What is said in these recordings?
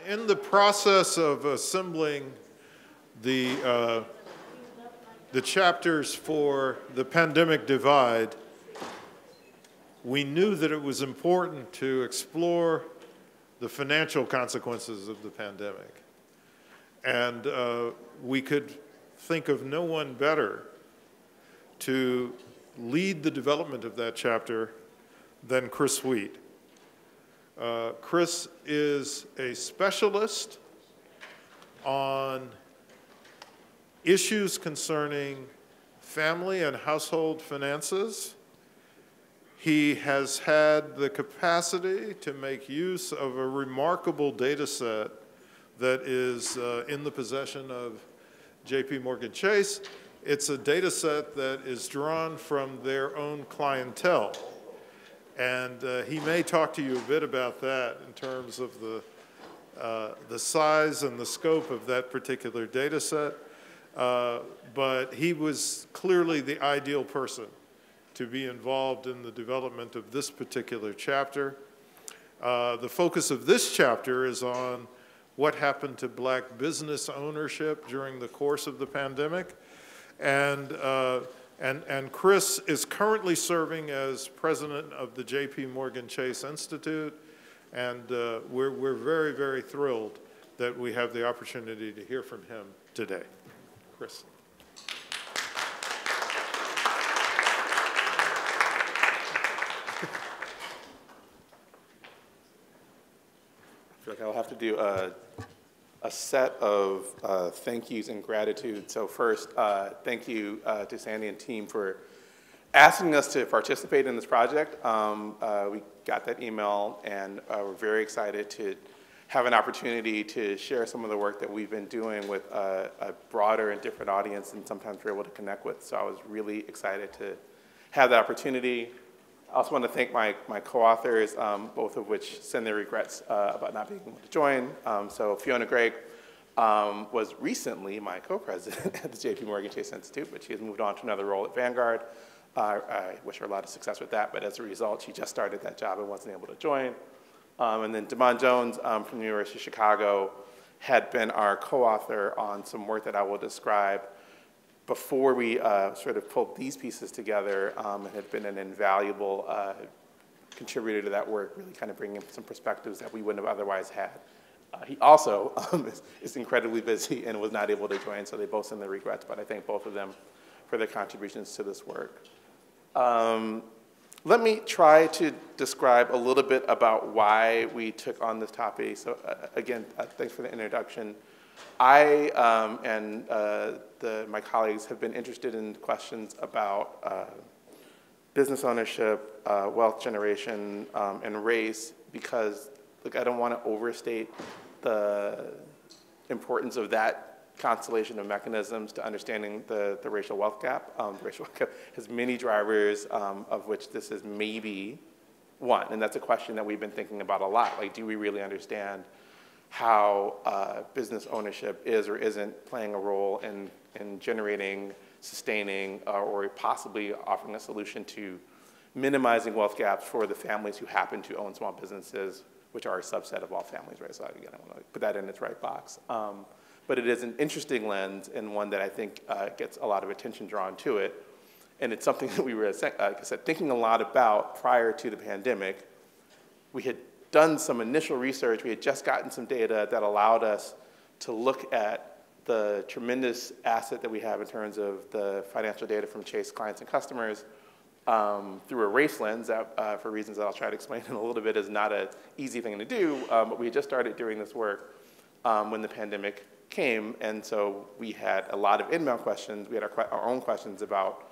In the process of assembling the chapters for the pandemic divide, we knew that it was important to explore the financial consequences of the pandemic. And we could think of no one better to lead the development of that chapter than Chris Wheat. Chris is a specialist on issues concerning family and household finances. He has had the capacity to make use of a remarkable data set that is in the possession of JP Morgan Chase. It's a data set that is drawn from their own clientele. And he may talk to you a bit about that in terms of the size and the scope of that particular data set. But he was clearly the ideal person to be involved in the development of this particular chapter. The focus of this chapter is on what happened to black business ownership during the course of the pandemic. And Chris is currently serving as president of the JP Morgan Chase Institute, and we're very, very thrilled that we have the opportunity to hear from him today. Chris. I feel like I'll have to do a set of thank yous and gratitude. So first, thank you to Sandy and team for asking us to participate in this project. We got that email, and we're very excited to have an opportunity to share some of the work that we've been doing with a broader and different audience than sometimes we're able to connect with. So I was really excited to have that opportunity. I also want to thank my co-authors, both of which send their regrets about not being able to join. So Fiona Gregg was recently my co-president at the JP Morgan Chase Institute, but she has moved on to another role at Vanguard. I wish her a lot of success with that, but as a result, she just started that job and wasn't able to join. And then Damon Jones from the University of Chicago had been our co-author on some work that I will describe before we sort of pulled these pieces together, and had been an invaluable contributor to that work, really kind of bringing some perspectives that we wouldn't have otherwise had. He also is incredibly busy and was not able to join, so they both send their regrets, but I thank both of them for their contributions to this work. Let me try to describe a little bit about why we took on this topic. So again, thanks for the introduction. I and my colleagues have been interested in questions about business ownership, wealth generation, and race because, look, I don't want to overstate the importance of that constellation of mechanisms to understanding the racial wealth gap. The racial wealth gap has many drivers, of which this is maybe one, and that's a question that we've been thinking about a lot. Like, do we really understand how business ownership is or isn't playing a role in generating, sustaining, or possibly offering a solution to minimizing wealth gaps for the families who happen to own small businesses, which are a subset of all families, right? So again, I want to put that in its right box. But it is an interesting lens and one that I think gets a lot of attention drawn to it. And it's something that we were, like I said, thinking a lot about prior to the pandemic. We had done some initial research. We had just gotten some data that allowed us to look at the tremendous asset that we have in terms of the financial data from Chase clients and customers through a race lens that, for reasons that I'll try to explain in a little bit, is not an easy thing to do, but we had just started doing this work when the pandemic came, and so we had a lot of inbound questions. We had our own questions about,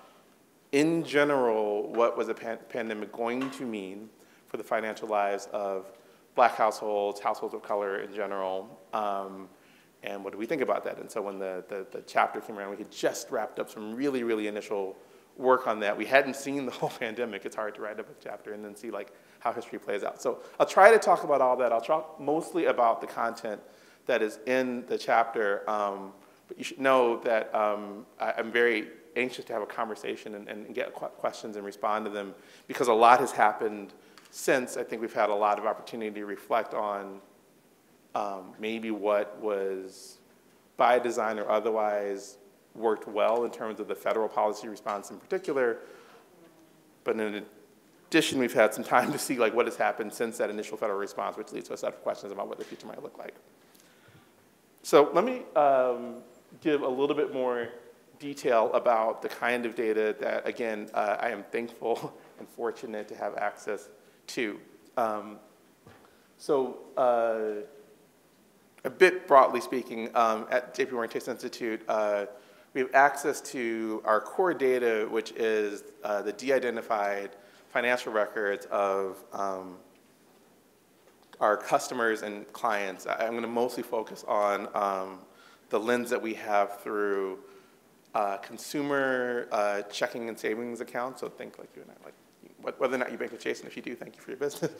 in general, what was a pandemic going to mean for the financial lives of black households, households of color in general, and what do we think about that? And so when the chapter came around, we had just wrapped up some really, really initial work on that. We hadn't seen the whole pandemic. It's hard to write up a chapter and then see like how history plays out. So I'll try to talk about all that. I'll talk mostly about the content that is in the chapter, but you should know that I'm very anxious to have a conversation and get questions and respond to them because a lot has happened since. I think we've had a lot of opportunity to reflect on maybe what was by design or otherwise worked well in terms of the federal policy response in particular. But in addition, we've had some time to see like what has happened since that initial federal response, which leads to a set of questions about what the future might look like. So let me give a little bit more detail about the kind of data that, again, I am thankful and fortunate to have access to. A bit broadly speaking, at JP Morgan Chase Institute, we have access to our core data, which is the de-identified financial records of our customers and clients. I'm going to mostly focus on the lens that we have through consumer checking and savings accounts. So think like you and I, like whether or not you bank with Chase, and if you do, thank you for your business.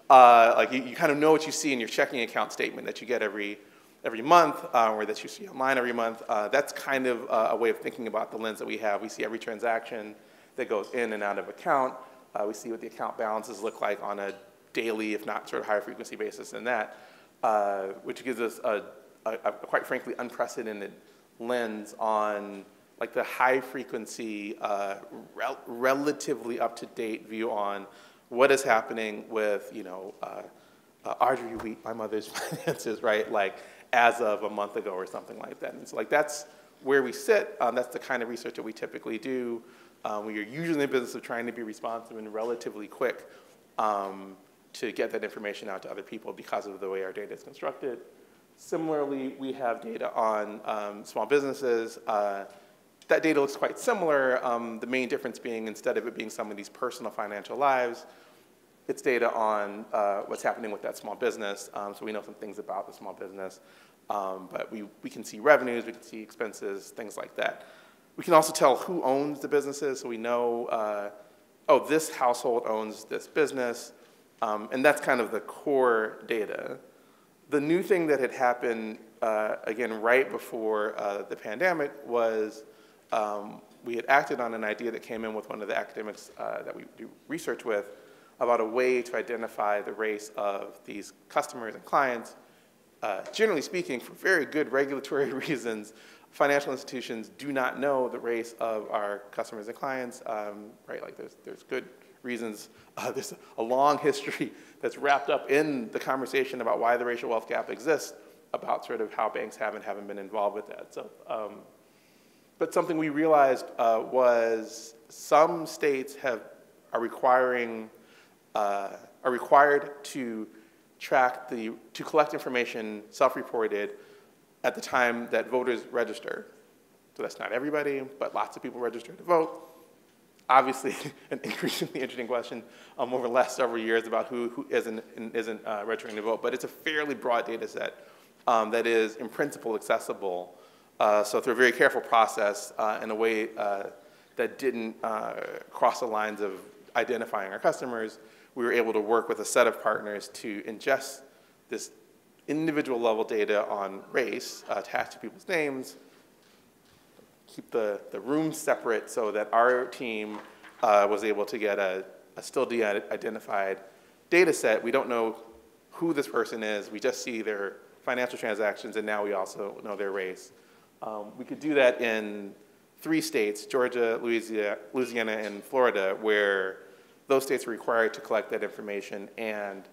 Like you kind of know what you see in your checking account statement that you get every month, or that you see online every month. That's kind of a way of thinking about the lens that we have. We see every transaction that goes in and out of account. We see what the account balances look like on a daily, if not sort of higher frequency basis than that, which gives us a quite frankly unprecedented lens on like the high frequency, relatively up-to-date view on what is happening with, Audrey Wheat, my mother's finances, right? Like as of a month ago or something like that. And so like that's where we sit. That's the kind of research that we typically do. We are usually in the business of trying to be responsive and relatively quick to get that information out to other people because of the way our data is constructed. Similarly, we have data on small businesses. That data looks quite similar. The main difference being instead of it being somebody's personal financial lives, it's data on what's happening with that small business. So we know some things about the small business. But we can see revenues, we can see expenses, things like that. We can also tell who owns the businesses. So we know, oh, this household owns this business. And that's kind of the core data. The new thing that had happened, again, right before the pandemic was we had acted on an idea that came in with one of the academics that we do research with about a way to identify the race of these customers and clients. Generally speaking, for very good regulatory reasons, financial institutions do not know the race of our customers and clients, right? Like there's good reasons. There's a long history that's wrapped up in the conversation about why the racial wealth gap exists, about sort of how banks have and haven't been involved with that. So, but something we realized was some states are required to to collect information self-reported at the time that voters register. So that's not everybody, but lots of people register to vote. Obviously, an increasingly interesting question over the last several years about who isn't registering to vote, but it's a fairly broad data set that is, in principle, accessible. So through a very careful process in a way that didn't cross the lines of identifying our customers, we were able to work with a set of partners to ingest this individual level data on race attached to people's names, keep the rooms separate so that our team was able to get a still de-identified data set. We don't know who this person is. We just see their financial transactions, and now we also know their race. We could do that in 3 states, Georgia, Louisiana, and Florida, where those states were required to collect that information, and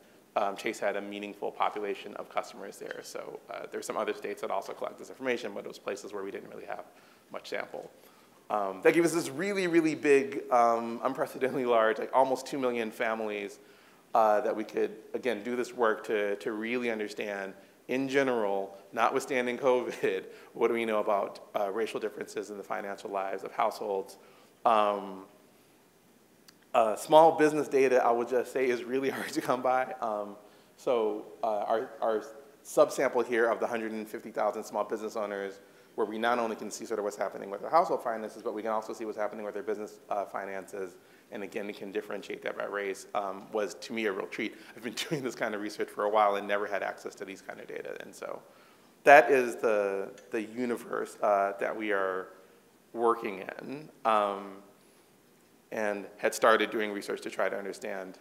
Chase had a meaningful population of customers there. So there's some other states that also collect this information, but it was places where we didn't really have much sample. That gave us this really, really big, unprecedentedly large, like almost 2 million families that we could, again, do this work to really understand, in general, notwithstanding COVID, what do we know about racial differences in the financial lives of households. Small business data, I would just say, is really hard to come by. So our subsample here of the 150,000 small business owners, where we not only can see sort of what's happening with their household finances, but we can also see what's happening with their business finances, and again, can differentiate that by race, was to me a real treat. I've been doing this kind of research for a while and never had access to these kind of data. And so that is the universe that we are working in, and had started doing research to try to understand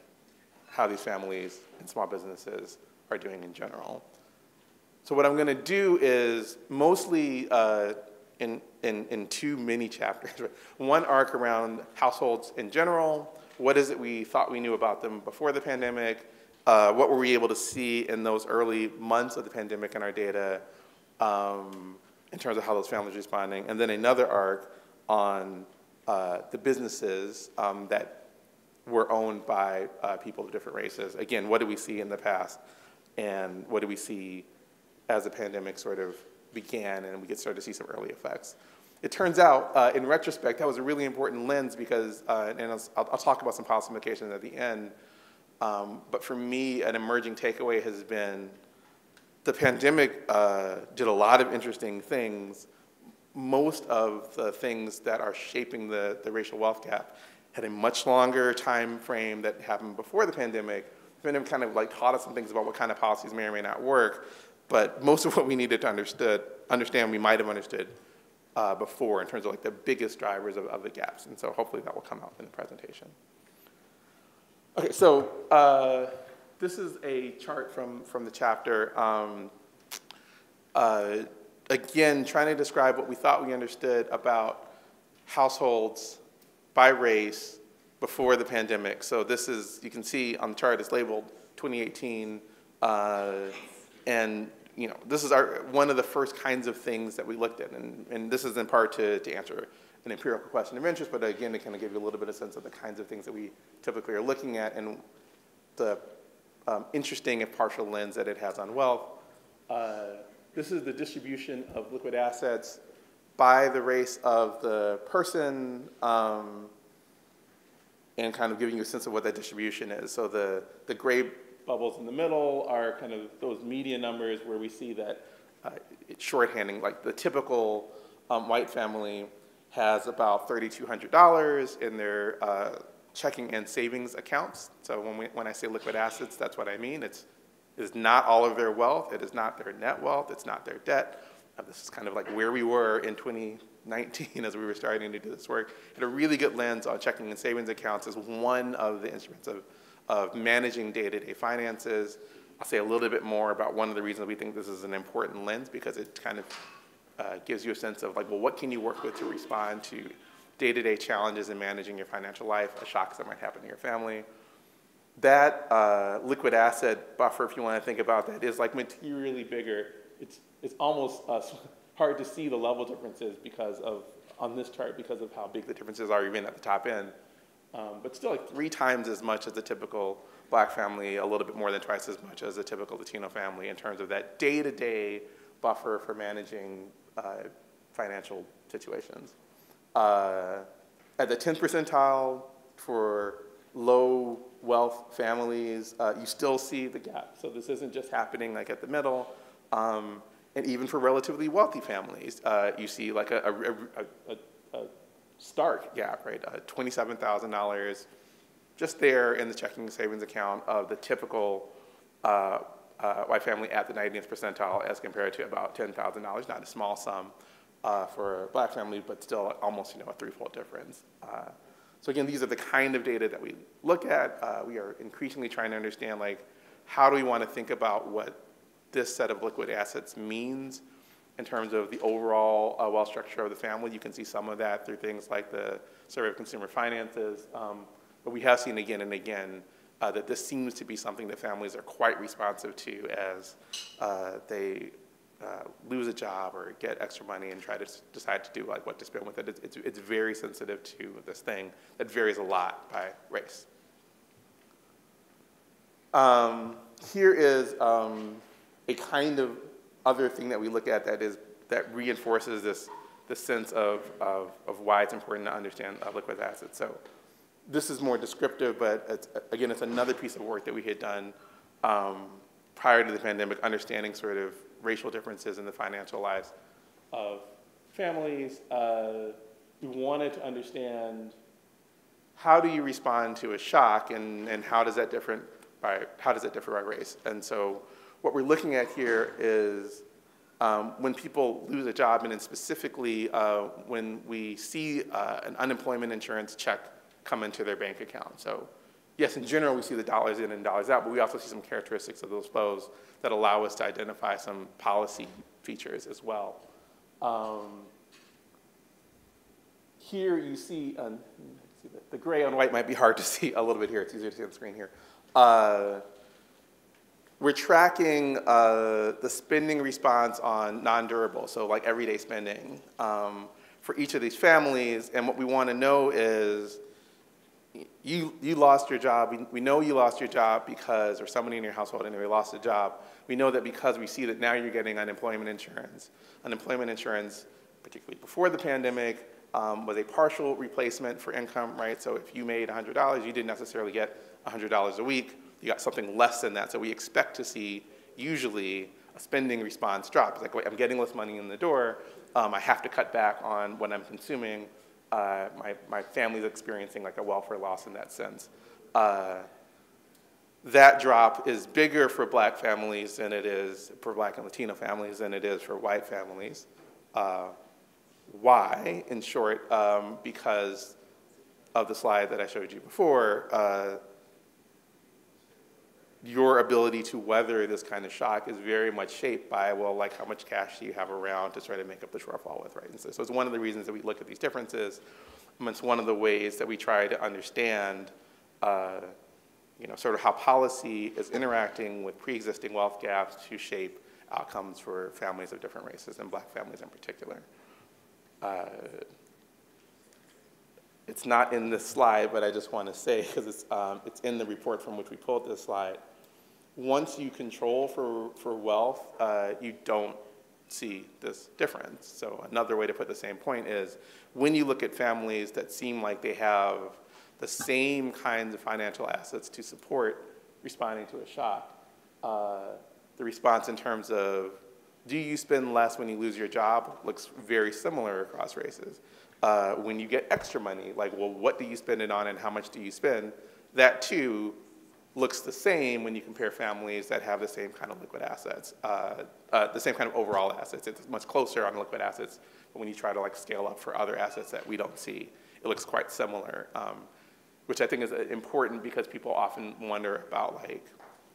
how these families and small businesses are doing in general. So what I'm going to do is mostly in two mini chapters. One arc around households in general. What is it we thought we knew about them before the pandemic? What were we able to see in those early months of the pandemic in our data in terms of how those families are responding? And then another arc on the businesses that were owned by people of different races. Again, what did we see in the past? And what do we see as the pandemic sort of began and we could start to see some early effects? It turns out, in retrospect, that was a really important lens because, and I'll talk about some policy implications at the end, but for me, an emerging takeaway has been the pandemic did a lot of interesting things. Most of the things that are shaping the racial wealth gap had a much longer time frame that happened before the pandemic. The pandemic kind of like taught us some things about what kind of policies may or may not work, but most of what we needed to understand we might have understood before in terms of like the biggest drivers of the gaps. And so hopefully that will come out in the presentation. Okay, so this is a chart from the chapter. Again, trying to describe what we thought we understood about households by race before the pandemic. So this is, you can see on the chart, it's labeled 2018. And you know, this is one of the first kinds of things that we looked at. And this is in part to answer an empirical question of interest, but again, to kind of give you a little bit of sense of the kinds of things that we typically are looking at and the interesting and partial lens that it has on wealth. This is the distribution of liquid assets by the race of the person and kind of giving you a sense of what that distribution is. So the gray bubbles in the middle are kind of those median numbers where we see that it's shorthanding, like the typical white family has about $3,200 in their checking and savings accounts. So when I say liquid assets, that's what I mean. It is not all of their wealth. It is not their net wealth. It's not their debt. This is kind of like where we were in 2019 as we were starting to do this work. Had a really good lens on checking and savings accounts as one of the instruments of managing day-to-day finances. I'll say a little bit more about one of the reasons we think this is an important lens because it kind of gives you a sense of like, well, what can you work with to respond to day-to-day challenges in managing your financial life, shocks that might happen to your family. That liquid asset buffer, if you want to think about that, is like materially bigger. It's almost hard to see the level differences because of, on this chart, because of how big the differences are even at the top end. But still like 3 times as much as the typical black family, a little bit more than twice as much as the typical Latino family in terms of that day-to-day buffer for managing financial situations. At the 10th percentile for low wealth families, you still see the gap. So this isn't just happening like at the middle. And even for relatively wealthy families, you see like a stark gap, right? $27,000 just there in the checking and savings account of the typical white family at the 90th percentile as compared to about $10,000, not a small sum for a black family, but still almost a 3-fold difference. So again, these are the kind of data that we look at. We are increasingly trying to understand like, how do we want to think about what this set of liquid assets means in terms of the overall wealth structure of the family. You can see some of that through things like the Survey of Consumer Finances. But we have seen again and again that this seems to be something that families are quite responsive to as they lose a job or get extra money and try to decide to do like what to spend with it. It's very sensitive to this thing that varies a lot by race. Here is a kind of other thing that we look at that reinforces this sense of why it's important to understand liquid assets. So this is more descriptive, but it's another piece of work that we had done prior to the pandemic, understanding sort of racial differences in the financial lives of families. We wanted to understand how do you respond to a shock and how does that differ by race? And so what we're looking at here is when people lose a job, and then specifically when we see an unemployment insurance check come into their bank account. So yes, in general, we see the dollars in and dollars out, but we also see some characteristics of those flows that allow us to identify some policy features as well. Here you see, the gray on white might be hard to see a little bit here. It's easier to see on the screen here. We're tracking the spending response on non-durable, so like everyday spending for each of these families. And what we want to know is, you lost your job. We know you lost your job because, or somebody in your household anyway lost a job. We know that because we see that now you're getting unemployment insurance. Unemployment insurance, particularly before the pandemic, was a partial replacement for income, right? So if you made $100, you didn't necessarily get $100 a week. You got something less than that. So we expect to see usually a spending response drop. It's like, wait, I'm getting less money in the door. I have to cut back on what I'm consuming. My family's experiencing like a welfare loss in that sense. That drop is bigger for Black families than it is for Black and Latino families than it is for white families. Why? In short, because of the slide that I showed you before, your ability to weather this kind of shock is very much shaped by, well, like how much cash do you have around to try to make up the shortfall with, right? And so it's one of the reasons that we look at these differences. It's one of the ways that we try to understand, sort of how policy is interacting with pre-existing wealth gaps to shape outcomes for families of different races and Black families in particular. It's not in this slide, but I just want to say, because it's in the report from which we pulled this slide. Once you control for wealth, you don't see this difference. So another way to put the same point is, when you look at families that seem like they have the same kinds of financial assets to support responding to a shock, the response in terms of, do you spend less when you lose your job, looks very similar across races. When you get extra money, like, well, what do you spend it on and how much do you spend? That too looks the same when you compare families that have the same kind of liquid assets, the same kind of overall assets. It's much closer on liquid assets, but when you try to like scale up for other assets that we don't see, it looks quite similar, which I think is important because people often wonder about, like,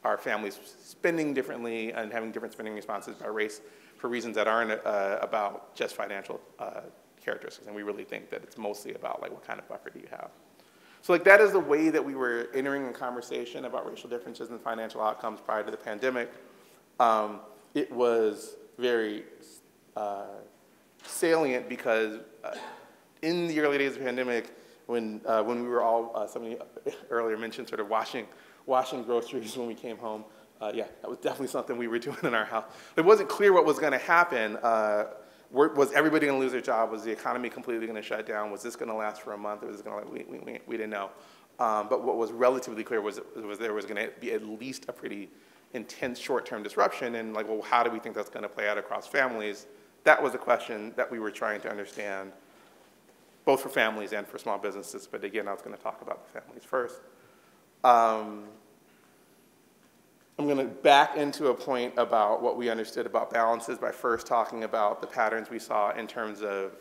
are families spending differently and having different spending responses by race for reasons that aren't about just financial characteristics, and we really think that it's mostly about like what kind of buffer do you have. So like that is the way that we were entering a conversation about racial differences in financial outcomes prior to the pandemic. It was very salient because in the early days of the pandemic, when we were all, somebody earlier mentioned sort of washing groceries when we came home, yeah, that was definitely something we were doing in our house. It wasn't clear what was going to happen. Was everybody going to lose their job? Was the economy completely going to shut down? Was this going to last for a month? Or was it going to, we didn't know. But what was relatively clear was there was going to be at least a pretty intense short-term disruption. And like, well, how do we think that's going to play out across families? That was a question that we were trying to understand, both for families and for small businesses. But again, I was going to talk about the families first. I'm going to back into a point about what we understood about balances by first talking about the patterns we saw in terms of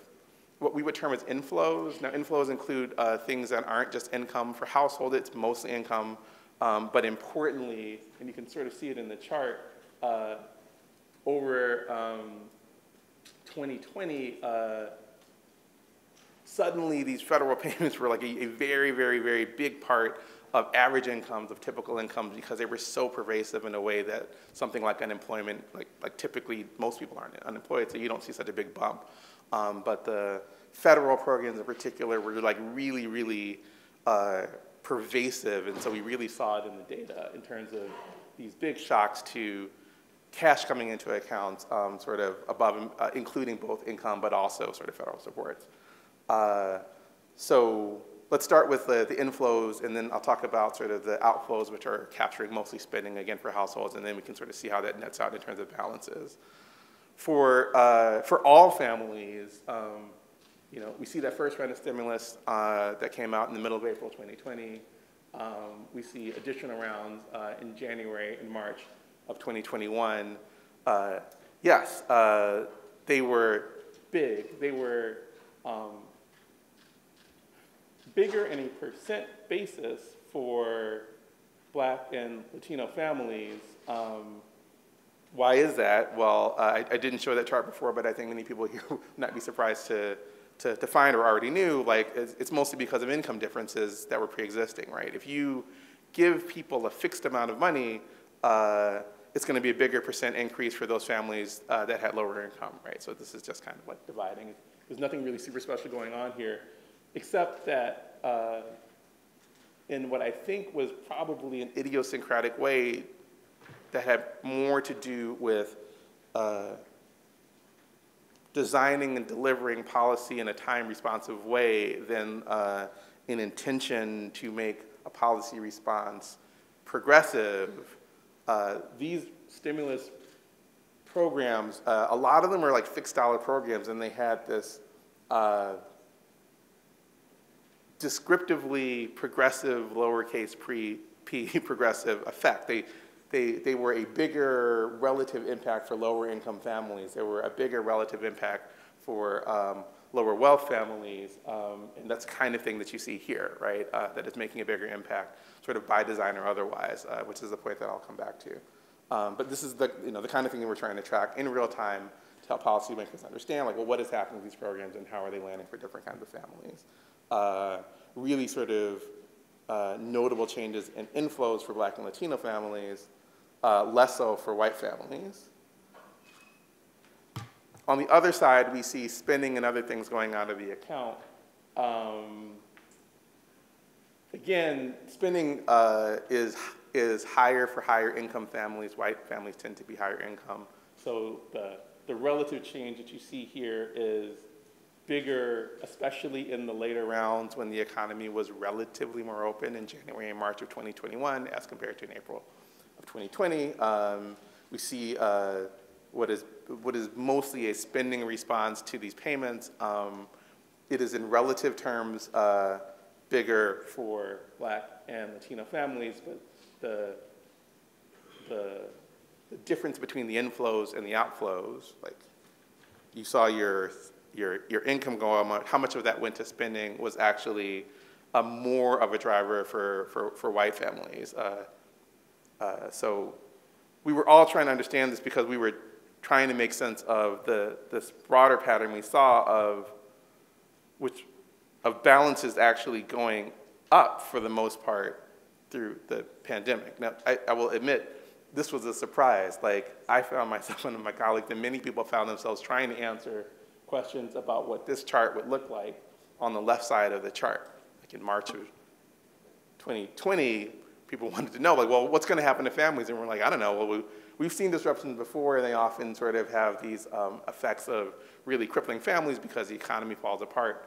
what we would term as inflows. Now, inflows include things that aren't just income for household, it's mostly income, but importantly, and you can sort of see it in the chart, over 2020, suddenly these federal payments were like a very, very, very big part of average incomes, of typical incomes, because they were so pervasive in a way that something like unemployment, like typically most people aren't unemployed, so you don't see such a big bump. But the federal programs in particular were like really, really pervasive, and so we really saw it in the data in terms of these big shocks to cash coming into accounts, sort of above, including both income but also sort of federal supports. So let's start with the inflows, and then I'll talk about sort of the outflows, which are capturing mostly spending, again, for households, and then we can sort of see how that nets out in terms of balances. For all families, we see that first round of stimulus that came out in the middle of April 2020. We see additional rounds in January and March of 2021. Yes, they were big. They were bigger in a percent basis for Black and Latino families. Why is that? Well, I didn't show that chart before, but I think many people here would not be surprised to find or already knew, like, it's mostly because of income differences that were pre-existing, right? If you give people a fixed amount of money, it's gonna be a bigger percent increase for those families that had lower income, right? So this is just kind of like dividing. There's nothing really super special going on here, except that in what I think was probably an idiosyncratic way that had more to do with designing and delivering policy in a time-responsive way than an intention to make a policy response progressive. These stimulus programs, a lot of them are like fixed dollar programs, and they had this descriptively progressive, lowercase p progressive effect. They were a bigger relative impact for lower income families. They were a bigger relative impact for lower wealth families. And that's the kind of thing that you see here, right? That is making a bigger impact, sort of by design or otherwise, which is the point that I'll come back to. But this is the kind of thing that we're trying to track in real time to help policymakers understand, like, well, what is happening with these programs and how are they landing for different kinds of families? Really sort of notable changes in inflows for Black and Latino families, less so for white families. On the other side, we see spending and other things going out of the account. Again, spending is higher for higher income families. White families tend to be higher income. So the relative change that you see here is bigger, especially in the later rounds when the economy was relatively more open in January and March of 2021 as compared to in April of 2020. We see what is mostly a spending response to these payments. It is in relative terms bigger for Black and Latino families, but the difference between the inflows and the outflows, like you saw your income go up, how much of that went to spending was actually more of a driver for white families. So we were all trying to understand this because we were trying to make sense of this broader pattern we saw of balances actually going up for the most part through the pandemic. Now, I will admit, this was a surprise. Like, I found myself and my colleagues, and many people found themselves trying to answer questions about what this chart would look like on the left side of the chart. Like in March of 2020, people wanted to know, like, well, what's gonna happen to families? And we're like, I don't know. Well, we've seen disruptions before, and they often sort of have these effects of really crippling families because the economy falls apart.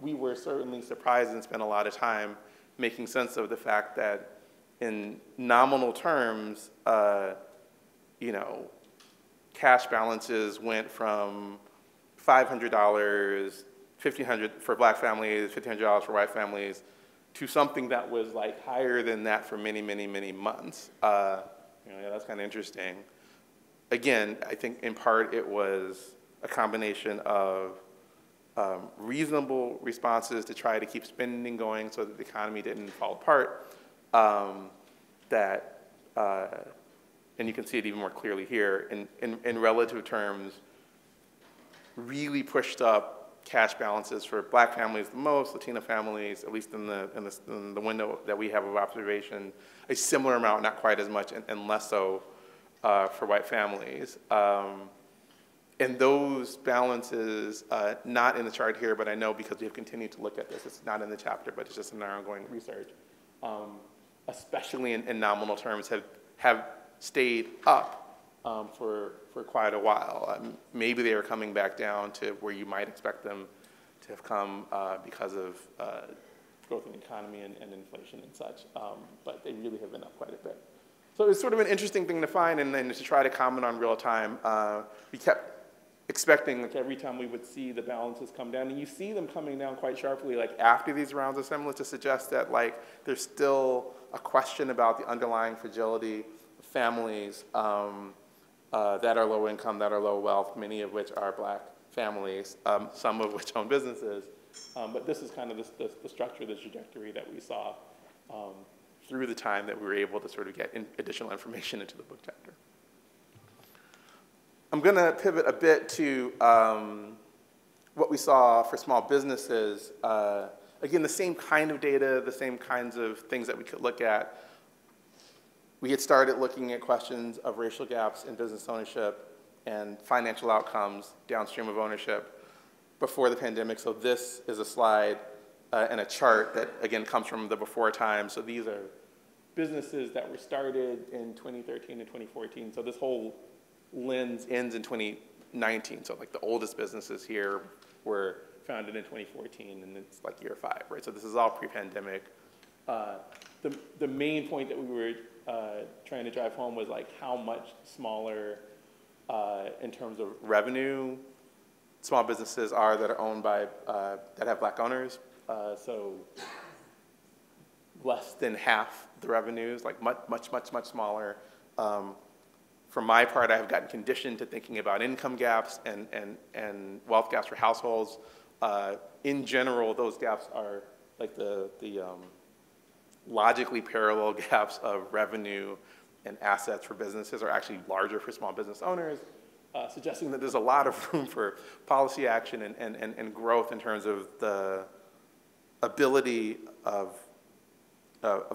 We were certainly surprised and spent a lot of time making sense of the fact that in nominal terms, cash balances went from $500, $1,500 for Black families, $1,500 for white families, to something that was like higher than that for many, many, many months. Yeah, that's kind of interesting. Again, I think in part it was a combination of reasonable responses to try to keep spending going so that the economy didn't fall apart. And you can see it even more clearly here, in relative terms, really pushed up cash balances for Black families the most, Latino families, at least in the window that we have of observation, a similar amount, not quite as much, and less so for white families. And those balances, not in the chart here, but I know because we have continued to look at this, it's not in the chapter, but it's just in our ongoing research, especially in nominal terms, have stayed up for quite a while. Maybe they are coming back down to where you might expect them to have come because of growth in the economy and inflation and such, but they really have been up quite a bit. So it's sort of an interesting thing to find, and then to try to comment on real time. We kept expecting, like, every time we would see the balances come down, and you see them coming down quite sharply, like after these rounds of stimulus, to suggest that, like, there's still a question about the underlying fragility of families that are low income, that are low wealth, many of which are Black families, some of which own businesses. But this is kind of the structure, the trajectory that we saw through the time that we were able to sort of get additional information into the book chapter. I'm going to pivot a bit to what we saw for small businesses. Again, the same kind of data, the same kinds of things that we could look at. We had started looking at questions of racial gaps in business ownership and financial outcomes downstream of ownership before the pandemic. So this is a slide and a chart that, again, comes from the before time. So these are businesses that were started in 2013 and 2014. So this whole lens ends in 2019. So like the oldest businesses here were founded in 2014, and it's like year 5, right? So this is all pre-pandemic. The main point that we were trying to drive home was like how much smaller in terms of revenue small businesses are that are owned by, that have Black owners. So less than half the revenues, like much smaller. For my part, I have gotten conditioned to thinking about income gaps and wealth gaps for households. In general, those gaps are like the logically parallel gaps of revenue and assets for businesses are actually larger for small business owners, suggesting that there's a lot of room for policy action and growth in terms of the ability of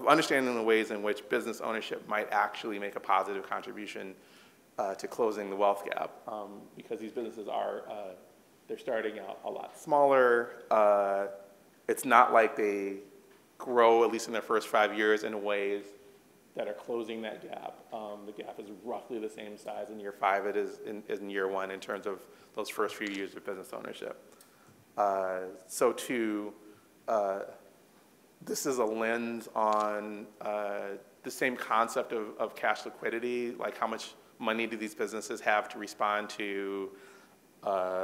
understanding the ways in which business ownership might actually make a positive contribution to closing the wealth gap, because these businesses are, they're starting out a lot smaller. It's not like they grow, at least in their first 5 years, in ways that are closing that gap. The gap is roughly the same size in year 5 it is in year 1 in terms of those first few years of business ownership. This is a lens on the same concept of cash liquidity, like how much money do these businesses have to respond to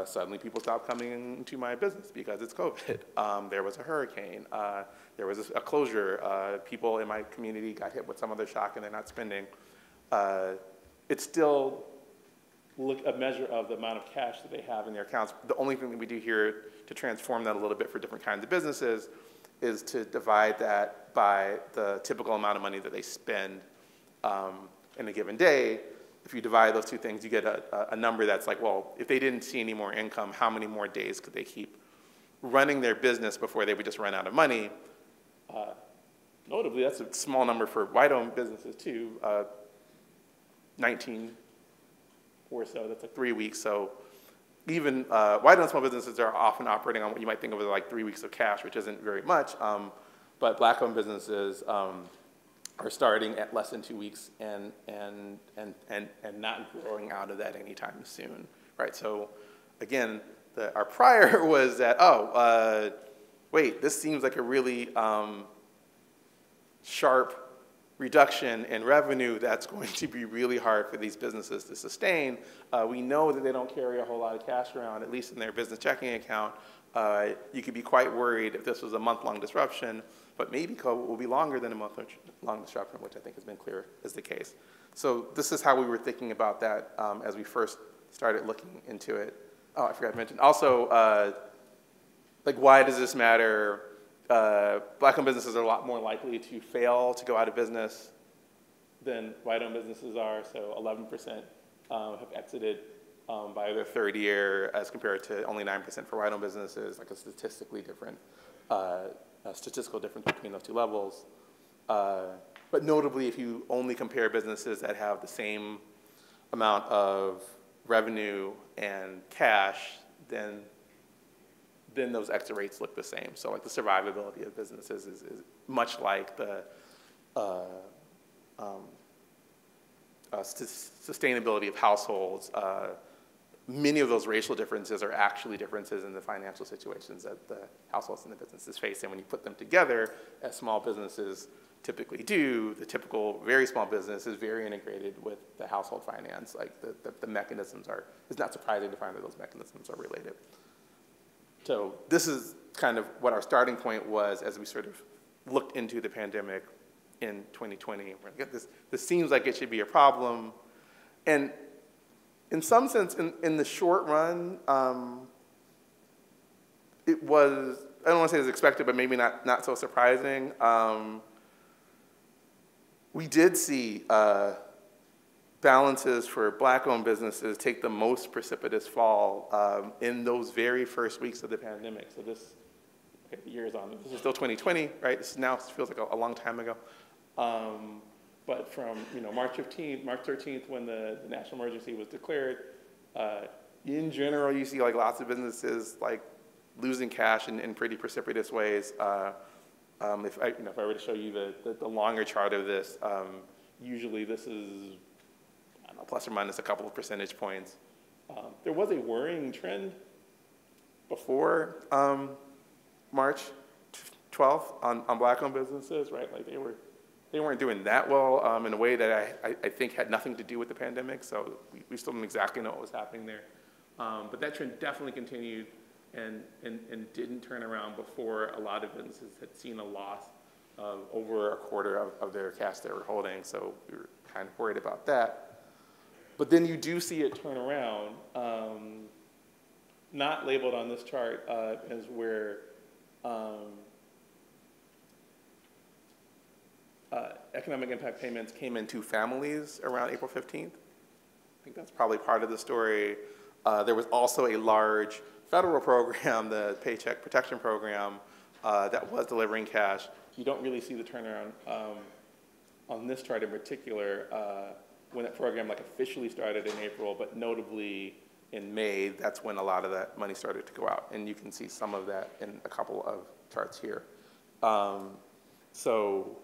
suddenly people stop coming into my business because it's COVID. There was a hurricane. There was a closure. People in my community got hit with some other shock and they're not spending. It's still a measure of the amount of cash that they have in their accounts. The only thing that we do here to transform that a little bit for different kinds of businesses is to divide that by the typical amount of money that they spend in a given day. If you divide those two things, you get a number that's like, well, if they didn't see any more income, how many more days could they keep running their business before they would just run out of money? Notably, that's a small number for white-owned businesses too, 19 or so, that's like 3 weeks. So even white-owned small businesses are often operating on what you might think of as like 3 weeks of cash, which isn't very much, but Black-owned businesses are starting at less than 2 weeks and not growing out of that anytime soon, right? So again, our prior was that, wait, this seems like a really sharp reduction in revenue that's going to be really hard for these businesses to sustain. We know that they don't carry a whole lot of cash around, at least in their business checking account. You could be quite worried if this was a month-long disruption, but maybe COVID will be longer than a month-long disruption, which I think has been clear is the case. So this is how we were thinking about that as we first started looking into it. Oh, I forgot to mention. Also, like, why does this matter? Black-owned businesses are a lot more likely to fail, to go out of business than white-owned businesses are. So 11% have exited by their 3rd year as compared to only 9% for white-owned businesses, like a statistical difference between those two levels. But notably, if you only compare businesses that have the same amount of revenue and cash, then those exit rates look the same. So like the survivability of businesses is much like the sustainability of households. Many of those racial differences are actually differences in the financial situations that the households and the businesses face. And when you put them together, as small businesses typically do, the typical very small business is very integrated with the household finance. Like the mechanisms it's not surprising to find that those mechanisms are related. So this is kind of what our starting point was as we sort of looked into the pandemic in 2020. We're like, this seems like it should be a problem. And in some sense, in the short run, it was, I don't want to say it was expected, but maybe not so surprising. We did see balances for Black-owned businesses take the most precipitous fall in those very first weeks of the pandemic. So this, okay, the year is on. This is still 2020, right? This now feels like a long time ago. But from March 13th, when the national emergency was declared, in general, you see like lots of businesses like losing cash in pretty precipitous ways. If I were to show you the longer chart of this, usually this is, I don't know, plus or minus a couple of percentage points. There was a worrying trend before March 12th on Black-owned businesses, right? Like they weren't doing that well in a way that I think had nothing to do with the pandemic. So we still don't exactly know what was happening there. But that trend definitely continued and didn't turn around before a lot of businesses had seen a loss of over a quarter of their cash they were holding. So we were kind of worried about that. But then you do see it turn around, not labeled on this chart as where economic impact payments came into families around April 15th. I think that's probably part of the story. There was also a large federal program, the Paycheck Protection Program, that was delivering cash. You don't really see the turnaround on this chart in particular when that program officially started in April, but notably in May, that's when a lot of that money started to go out. And you can see some of that in a couple of charts here. So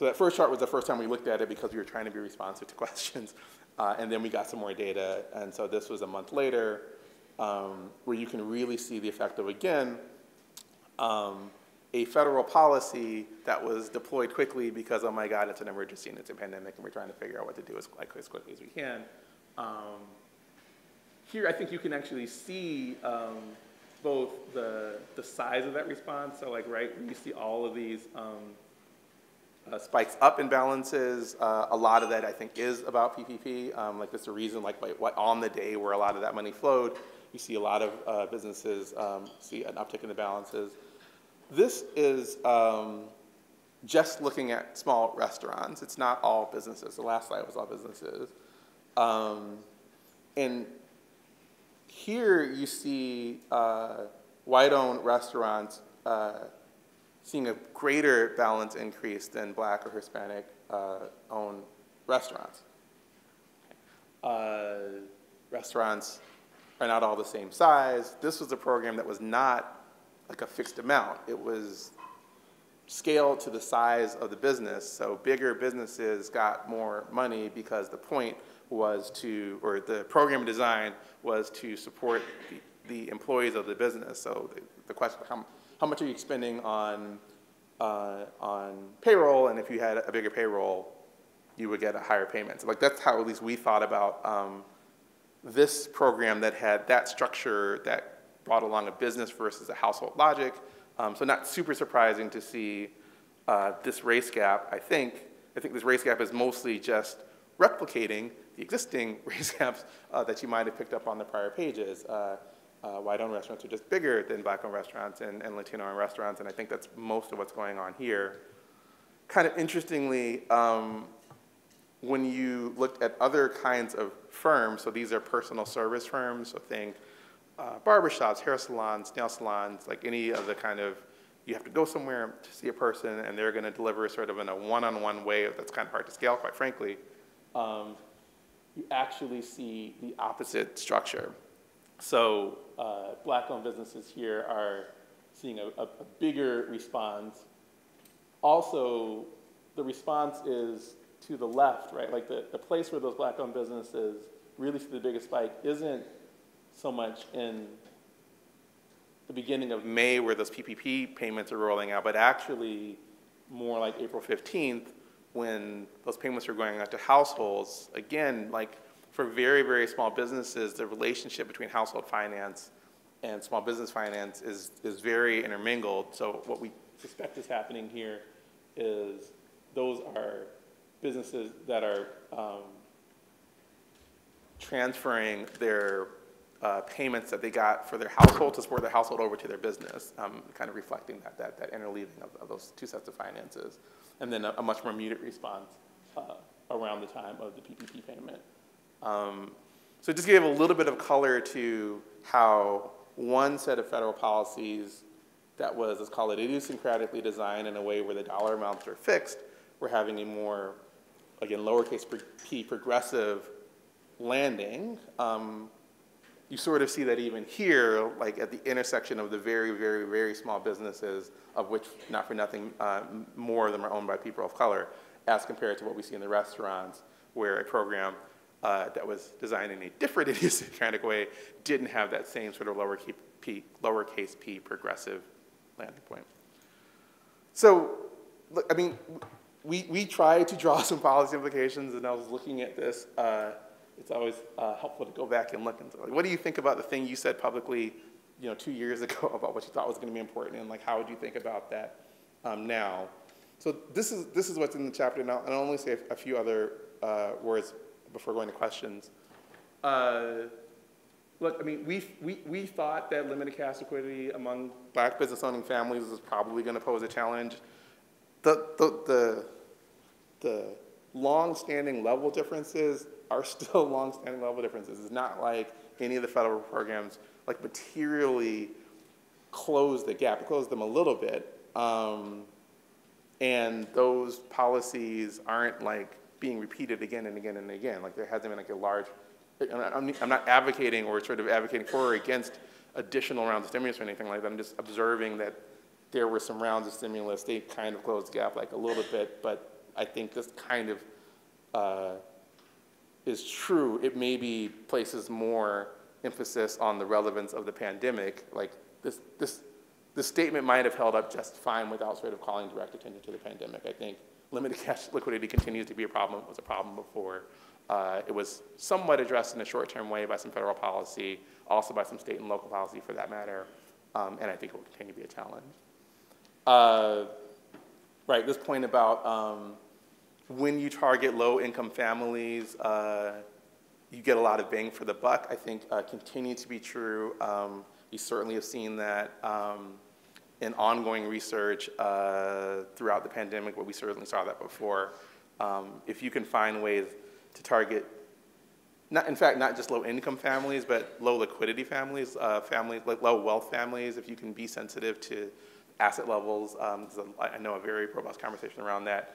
that first chart was the first time we looked at it because we were trying to be responsive to questions. And then we got some more data. And so this was a month later where you can really see the effect of, again, a federal policy that was deployed quickly because, oh my God, it's an emergency and it's a pandemic and we're trying to figure out what to do as quickly as we can. Here, I think you can actually see both the size of that response. So right, you see all of these spikes up in balances. A lot of that, I think, is about PPP. That's the reason, on the day where a lot of that money flowed, you see a lot of businesses see an uptick in the balances. This is just looking at small restaurants. It's not all businesses. The last slide was all businesses. And here you see white-owned restaurants seeing a greater balance increase than Black or Hispanic owned restaurants. Restaurants are not all the same size. This was a program that was not like a fixed amount. It was scaled to the size of the business. So bigger businesses got more money because the point was to, or the program design was to support the employees of the business. So the question, how much are you spending on payroll? And if you had a bigger payroll, you would get a higher payment. So that's how at least we thought about this program that had that structure that brought along a business versus a household logic. So not super surprising to see this race gap. I think this race gap is mostly just replicating the existing race gaps that you might have picked up on the prior pages. White-owned restaurants are just bigger than Black-owned restaurants and Latino-owned restaurants, and I think that's most of what's going on here. Kind of interestingly, when you looked at other kinds of firms, so these are personal service firms, so think barbershops, hair salons, nail salons, like any of the kind of, you have to go somewhere to see a person and they're going to deliver sort of in a one-on-one way that's kind of hard to scale, quite frankly. You actually see the opposite structure. So Black-owned businesses here are seeing a bigger response. Also, the response is to the left, right? Like the place where those Black-owned businesses really see the biggest spike isn't so much in the beginning of May where those PPP payments are rolling out, but actually more like April 15th when those payments are going out to households. Again, for very, very small businesses, the relationship between household finance and small business finance is very intermingled. So what we suspect is happening here is those are businesses that are transferring their payments that they got for their household to support their household over to their business, kind of reflecting that interleaving of those two sets of finances. And then a much more muted response around the time of the PPP payment. So just give a little bit of color to how one set of federal policies that was, let's call it, idiosyncratically designed in a way where the dollar amounts are fixed, we're having a more, again, lowercase p progressive landing. You sort of see that even here, like at the intersection of the very, very, very small businesses, of which, not for nothing, more of them are owned by people of color, as compared to what we see in the restaurants, where a program that was designed in a different idiosyncratic way didn't have that same sort of lowercase p progressive landing point. So, look, I mean, we tried to draw some policy implications, and I was looking at this. It's always helpful to go back and look and say, like, what do you think about the thing you said publicly, 2 years ago about what you thought was going to be important, and like how would you think about that now? So this is what's in the chapter now, and I'll only say a few other words before going to questions. Look, I mean, we thought that limited cash liquidity among Black business owning families was probably going to pose a challenge. The long-standing level differences are still long-standing level differences. It's not like any of the federal programs like materially close the gap. It closed them a little bit, and those policies aren't like being repeated again and again and again. Like there hasn't been like a large. I'm not advocating or sort of advocating for or against additional rounds of stimulus or anything like that. I'm just observing that there were some rounds of stimulus. They kind of closed the gap like a little bit, but I think this kind of is true. It maybe places more emphasis on the relevance of the pandemic. Like this statement might have held up just fine without sort of calling direct attention to the pandemic. I think limited cash liquidity continues to be a problem. It was a problem before. It was somewhat addressed in a short-term way by some federal policy, also by some state and local policy for that matter, and I think it will continue to be a challenge. Right, this point about when you target low-income families, you get a lot of bang for the buck, I think continues to be true. We certainly have seen that in ongoing research throughout the pandemic, but we certainly saw that before. If you can find ways to target, not just low-income families, but low-liquidity families, families like low-wealth families, if you can be sensitive to asset levels. I know a very robust conversation around that.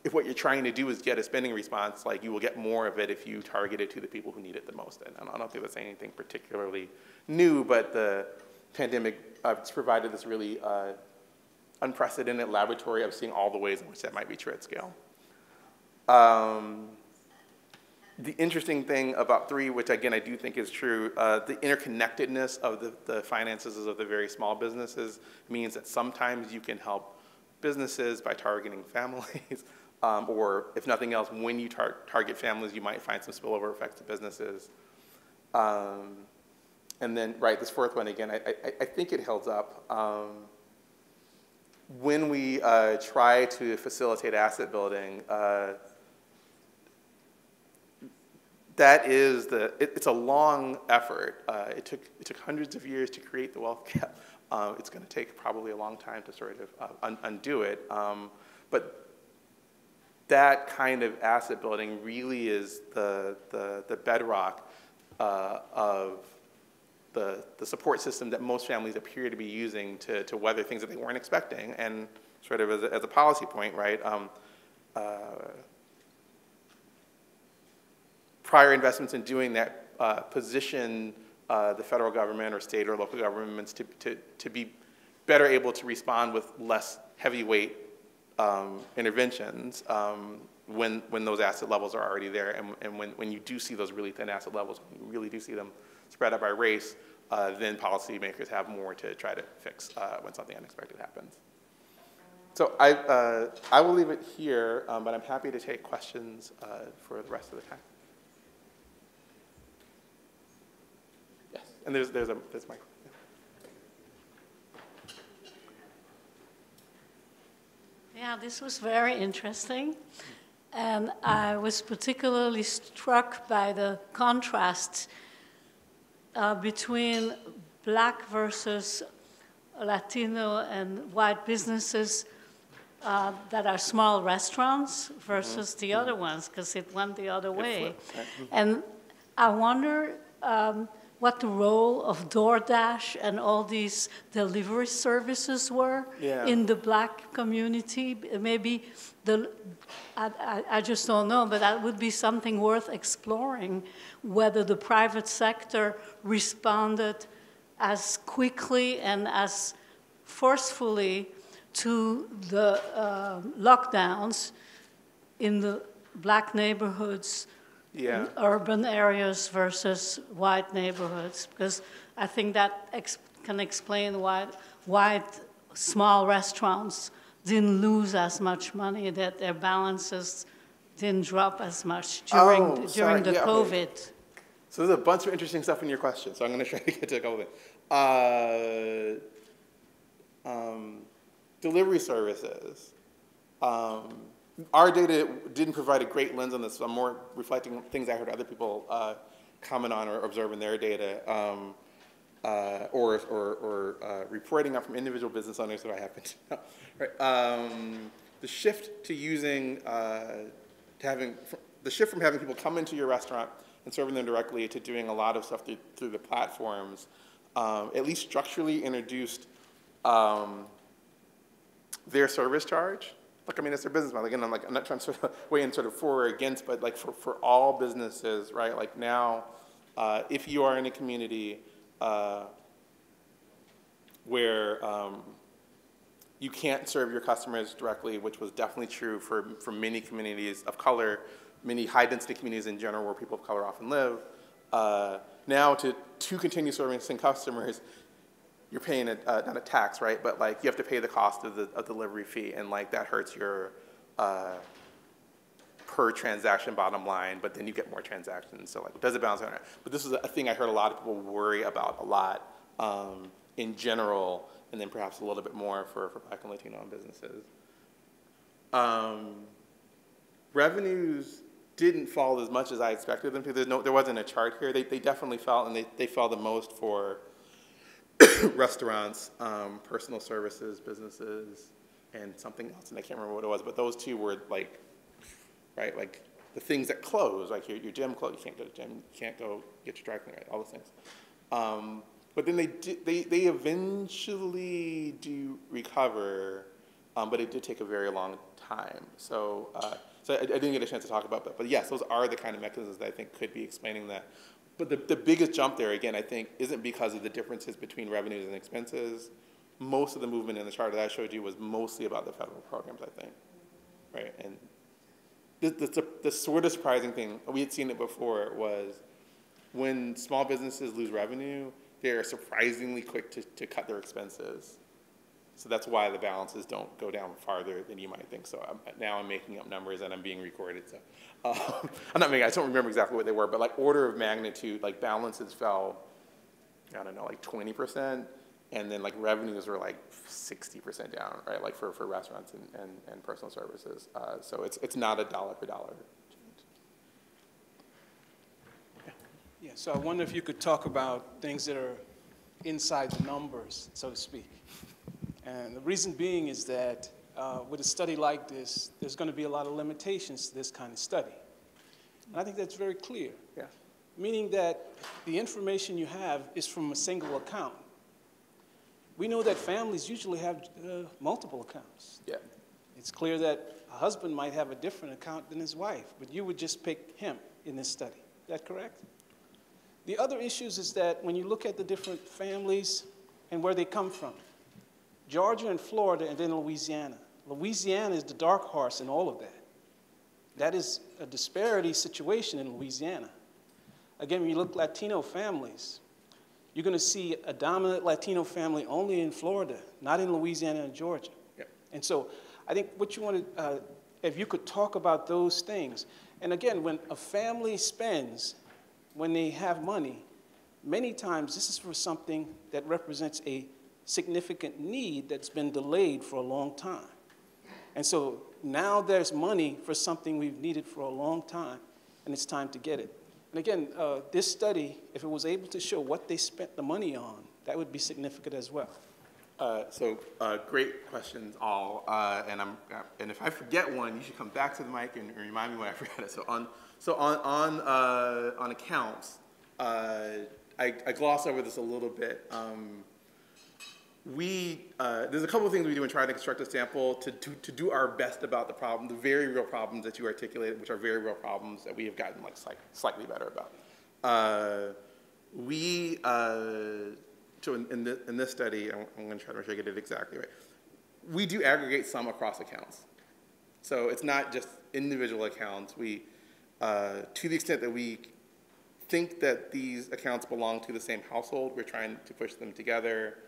If what you're trying to do is get a spending response, like you will get more of it if you target it to the people who need it the most. And I don't think that's anything particularly new, but the pandemic has provided this really unprecedented laboratory of seeing all the ways in which that might be true at scale. The interesting thing about 3, which again I do think is true, the interconnectedness of the finances of the very small businesses means that sometimes you can help businesses by targeting families, or if nothing else, when you target families, you might find some spillover effects to businesses. And then, right, this 4th one, again, I think it holds up. When we try to facilitate asset building, that is it's a long effort. It took hundreds of years to create the wealth gap. It's going to take probably a long time to sort of undo it. But that kind of asset building really is the bedrock of the support system that most families appear to be using to weather things that they weren't expecting. And sort of as a policy point, right? Prior investments in doing that position the federal government or state or local governments to be better able to respond with less heavyweight interventions when those asset levels are already there, and when you do see those really thin asset levels, when you really do see them spread out by race, then policymakers have more to try to fix when something unexpected happens. So I will leave it here, but I'm happy to take questions for the rest of the time. Yes, and there's Mike. Yeah, this was very interesting. And I was particularly struck by the contrast between black versus Latino and white businesses that are small restaurants versus the other ones, because it went the other way. And I wonder what the role of DoorDash and all these delivery services were in the black community. Maybe I just don't know, but that would be something worth exploring, whether the private sector responded as quickly and as forcefully to the lockdowns in the black neighborhoods, in urban areas versus white neighborhoods, because I think that can explain why white small restaurants didn't lose as much money, that their balances didn't drop as much during the COVID. Okay. So there's a bunch of interesting stuff in your question, so I'm going to try to get to a couple of things. Delivery services. Our data didn't provide a great lens on this. So I'm more reflecting things I heard other people comment on or observe in their data, or reporting up from individual business owners that I happen to know. Right. The shift to using, the shift from having people come into your restaurant and serving them directly to doing a lot of stuff through the platforms, at least structurally introduced their service charge. Look, I mean, it's their business model. Again, I'm not trying to sort of weigh in sort of for or against, but like for all businesses, right? Like now, if you are in a community where you can't serve your customers directly, which was definitely true for many communities of color, many high-density communities in general where people of color often live, now to continue servicing customers, you're paying not a tax, right? But like you have to pay the cost of the delivery fee, and like that hurts your per transaction bottom line. But then you get more transactions, so like does it balance out? But this is a thing I heard a lot of people worry about a lot in general, and then perhaps a little bit more for Black and Latino owned businesses. Revenues didn't fall as much as I expected them to. There wasn't a chart here. They definitely fell, and they fell the most for restaurants, personal services, businesses, and something else, and I can't remember what it was, but those two were like, right, like the things that close, like your gym closed, you can't go to the gym, you can't go get your dry cleaning, right, all those things. But then they eventually do recover, but it did take a very long time. So, I didn't get a chance to talk about that, but yes, those are the kind of mechanisms that I think could be explaining that. But the biggest jump there, again, I think, isn't because of the differences between revenues and expenses. Most of the movement in the chart that I showed you was mostly about the federal programs, I think, right? And the sort of surprising thing, we had seen it before, was when small businesses lose revenue, they're surprisingly quick to cut their expenses. So that's why the balances don't go down farther than you might think. So now I'm making up numbers and I'm being recorded. So I don't remember exactly what they were, but like order of magnitude, like balances fell, I don't know, like 20%, and then like revenues were like 60% down, right? Like for restaurants and personal services. So it's not a dollar for dollar change. Yeah, so I wonder if you could talk about things that are inside the numbers, so to speak. And the reason being is that with a study like this, there's going to be a lot of limitations to this kind of study. And I think that's very clear. Yeah. Meaning that the information you have is from a single account. We know that families usually have multiple accounts. Yeah. It's clear that a husband might have a different account than his wife, but you would just pick him in this study. Is that correct? The other issues is that when you look at the different families and where they come from, Georgia and Florida, and then Louisiana. Louisiana is the dark horse in all of that. That is a disparity situation in Louisiana. Again, when you look at Latino families, you're going to see a dominant Latino family only in Florida, not in Louisiana and Georgia. Yep. And so I think what you want to, if you could talk about those things. And again, when a family spends, when they have money, many times this is for something that represents a significant need that's been delayed for a long time. And so now there's money for something we've needed for a long time, and it's time to get it. And again, this study, if it was able to show what they spent the money on, that would be significant as well. Great questions all, and if I forget one, you should come back to the mic and remind me when I forget it. On accounts, I glossed over this a little bit. There's a couple of things we do in trying to construct a sample to do our best about the problem, the very real problems that you articulated, which are very real problems that we have gotten like slightly better about. So in this study, I'm going to try to make sure I get it exactly right. We do aggregate some across accounts. So it's not just individual accounts. To the extent that we think that these accounts belong to the same household, we're trying to push them together.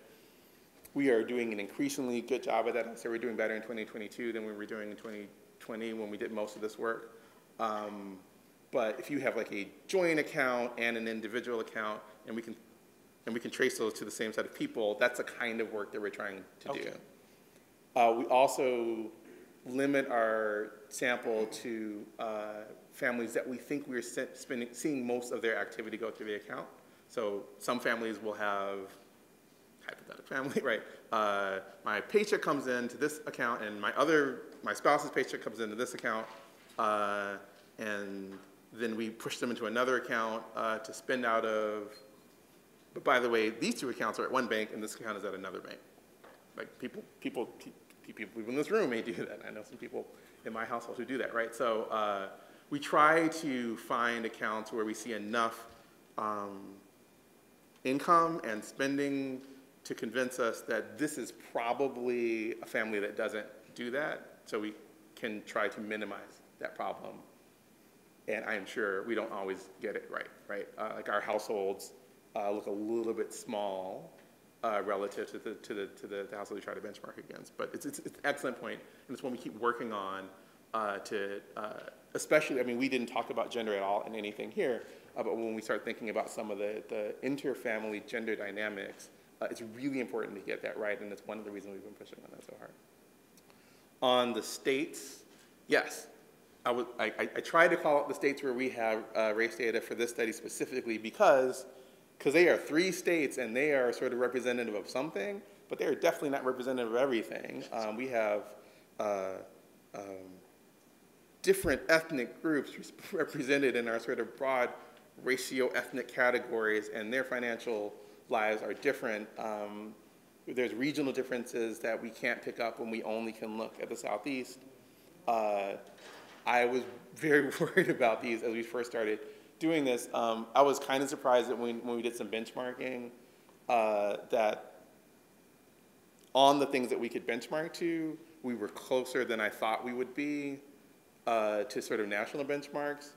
We are doing an increasingly good job of that. I'd say we're doing better in 2022 than we were doing in 2020 when we did most of this work. But if you have like a joint account and an individual account, and we can trace those to the same set of people, that's the kind of work that we're trying to do. We also limit our sample to families that we think we're seeing most of their activity go through the account. So some families will have, hypothetical family, right? My paycheck comes into this account, and my spouse's paycheck comes into this account, and then we push them into another account to spend out of. But by the way, these two accounts are at one bank, and this account is at another bank. Like people in this room may do that. I know some people in my household who do that, right? So we try to find accounts where we see enough income and spending to convince us that this is probably a family that doesn't do that, so we can try to minimize that problem. And I am sure we don't always get it right? Like our households look a little bit small relative to the household we try to benchmark against. But it's an excellent point, and it's one we keep working on especially, I mean, we didn't talk about gender at all in anything here, but when we start thinking about some of the inter-family gender dynamics, it's really important to get that right, and it's one of the reasons we've been pushing on that so hard. On the states, yes. I tried to call out the states where we have race data for this study specifically because they are 3 states and they are sort of representative of something, but they are definitely not representative of everything. We have different ethnic groups represented in our sort of broad ratio-ethnic categories, and their financial lives are different. There's regional differences that we can't pick up when we only can look at the Southeast. I was very worried about these as we first started doing this. I was kind of surprised that when we did some benchmarking that on the things that we could benchmark to, we were closer than I thought we would be to sort of national benchmarks.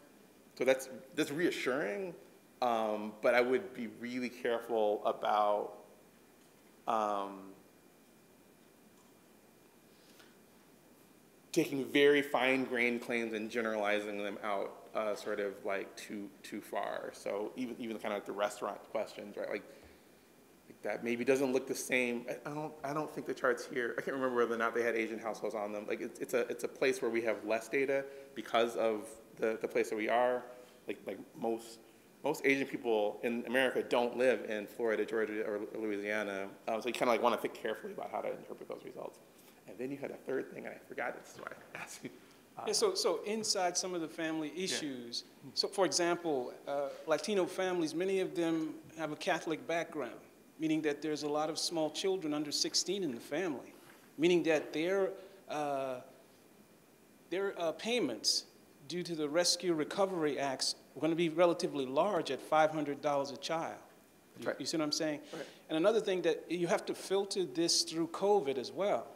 So that's reassuring, but I would be really careful about taking very fine-grained claims and generalizing them out sort of like too far. So even kind of like the restaurant questions, right? Like that maybe doesn't look the same. I don't think the charts here, I can't remember whether or not they had Asian households on them. Like it's a place where we have less data because of the place that we are. Like most Asian people in America don't live in Florida, Georgia, or Louisiana. So you kind of like want to think carefully about how to interpret those results. And then you had a third thing, and I forgot it, so I asked you. Yeah, so inside some of the family issues, yeah. So for example, Latino families, many of them have a Catholic background, meaning that there's a lot of small children under 16 in the family, meaning that their payments due to the Rescue Recovery Acts are going to be relatively large at $500 a child. Right. You see what I'm saying? Right. And another thing that you have to filter this through COVID as well,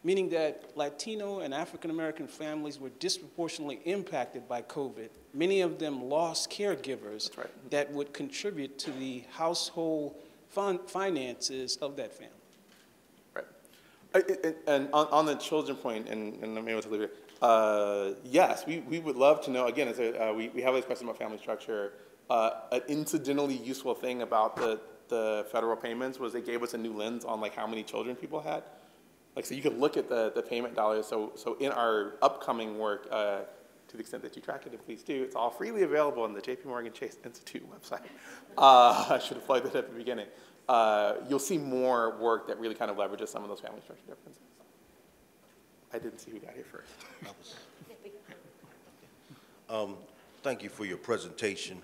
meaning that Latino and African-American families were disproportionately impacted by COVID. Many of them lost caregivers that would contribute to the household finances of that family. Right. And on the children point, and I'm able to leave it, yes, we would love to know, again, we have this question about family structure. An incidentally useful thing about the federal payments was they gave us a new lens on like how many children people had. Like, so you could look at the payment dollars. So in our upcoming work to to the extent that you track it, and please do, it's all freely available on the JP Morgan Chase Institute website. I should have plugged it at the beginning. You'll see more work that really kind of leverages some of those family structure differences. I didn't see who got here first. Thank you for your presentation.